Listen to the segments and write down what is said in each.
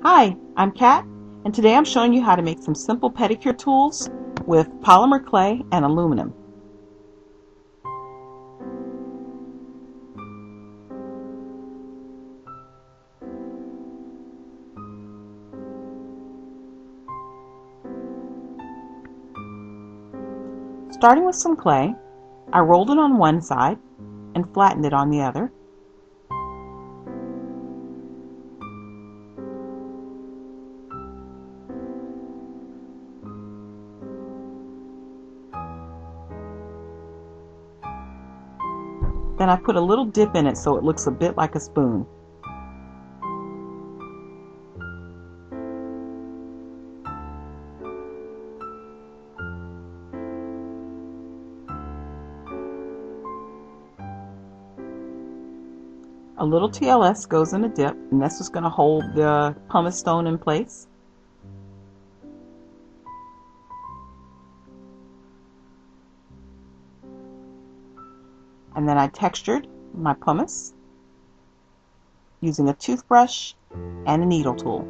Hi, I'm Kat, and today I'm showing you how to make some simple pedicure tools with polymer clay and aluminum. Starting with some clay, I rolled it on one side and flattened it on the other. Then I put a little dip in it so it looks a bit like a spoon. A little TLS goes in a dip, and this is going to hold the pumice stone in place. And then I textured my pumice using a toothbrush and a needle tool.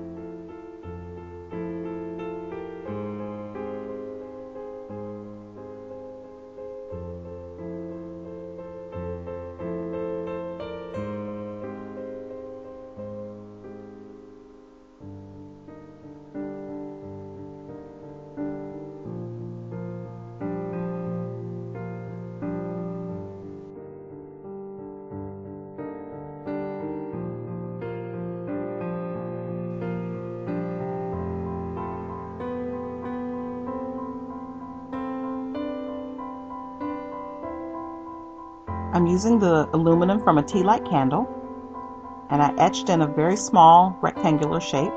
I'm using the aluminum from a tea light candle, and I etched in a very small rectangular shape.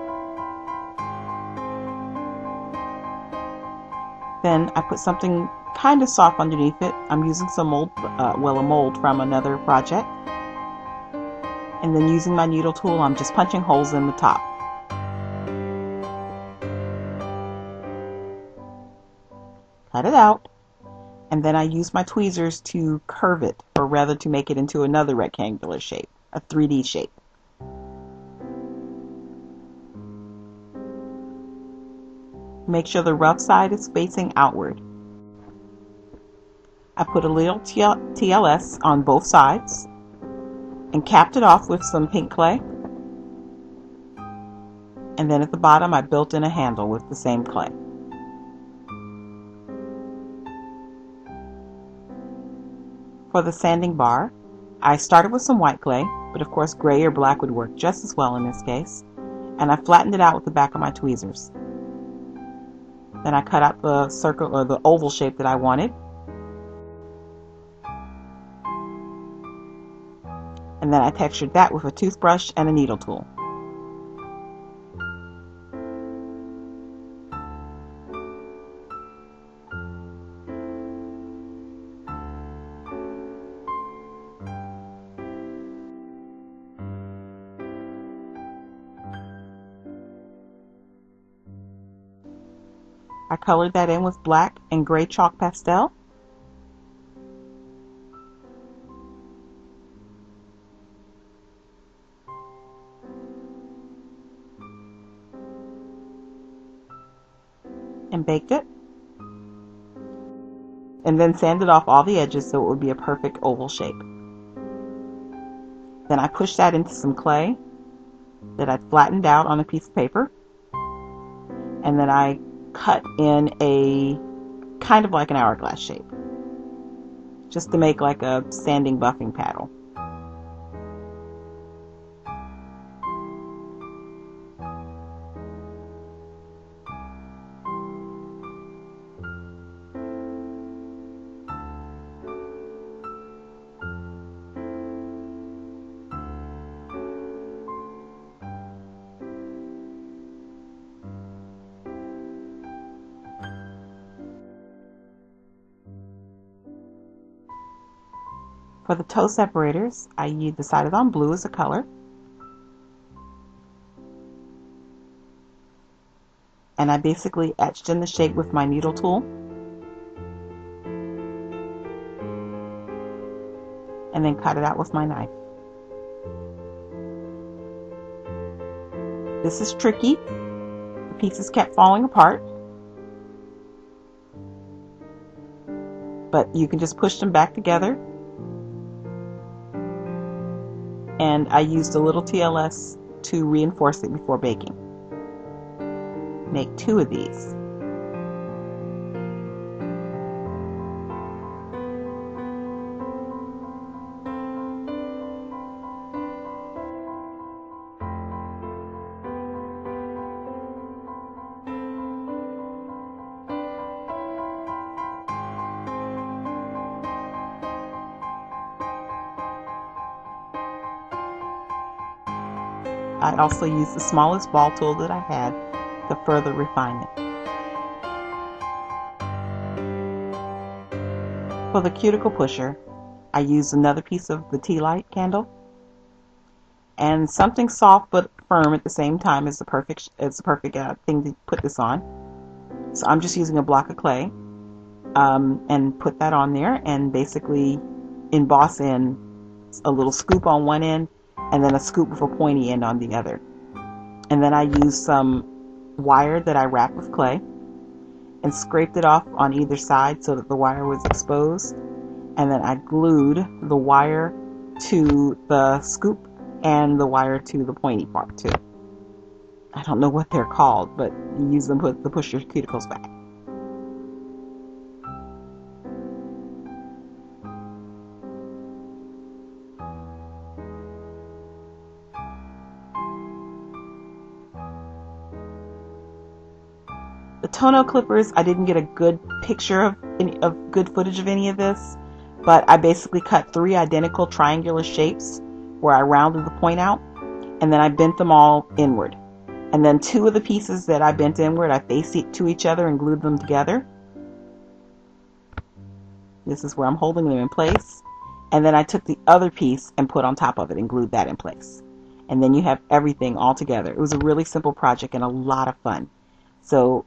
Then I put something kind of soft underneath it. I'm using some mold, a mold from another project. And then using my needle tool, I'm just punching holes in the top. Cut it out. And then I use my tweezers to curve it, or rather to make it into another rectangular shape, a 3D shape. Make sure the rough side is facing outward. I put a little TLS on both sides and capped it off with some pink clay. And then at the bottom I built in a handle with the same clay. For the sanding bar, I started with some white clay, but of course gray or black would work just as well in this case, and I flattened it out with the back of my tweezers. Then I cut out the circle or the oval shape that I wanted, and then I textured that with a toothbrush and a needle tool. I colored that in with black and gray chalk pastel. And baked it. And then sanded off all the edges so it would be a perfect oval shape. Then I pushed that into some clay that I flattened out on a piece of paper. And then I cut in a kind of like an hourglass shape, just to make like a sanding buffing paddle. For the toe separators, I decided on blue as a color. And I basically etched in the shape with my needle tool. And then cut it out with my knife. This is tricky. The pieces kept falling apart, but you can just push them back together. And I used a little TLS to reinforce it before baking. Make 2 of these. I also used the smallest ball tool that I had to further refine it. For the cuticle pusher, I used another piece of the tea light candle, and something soft but firm at the same time is the perfect thing to put this on. So I'm just using a block of clay and put that on there, and basically emboss in a little scoop on one end and then a scoop with a pointy end on the other. And then I used some wire that I wrapped with clay and scraped it off on either side so that the wire was exposed. And then I glued the wire to the scoop and the wire to the pointy part too. I don't know what they're called, but you use them to push your cuticles back. The toenail clippers, I didn't get a good picture of good footage of any of this, but I basically cut 3 identical triangular shapes where I rounded the point out, and then I bent them all inward. And then 2 of the pieces that I bent inward, I faced it to each other and glued them together. This is where I'm holding them in place. And then I took the other piece and put on top of it and glued that in place. And then you have everything all together. It was a really simple project and a lot of fun. So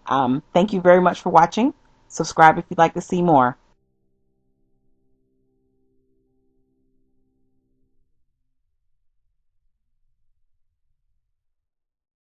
thank you very much for watching. Subscribe if you'd like to see more.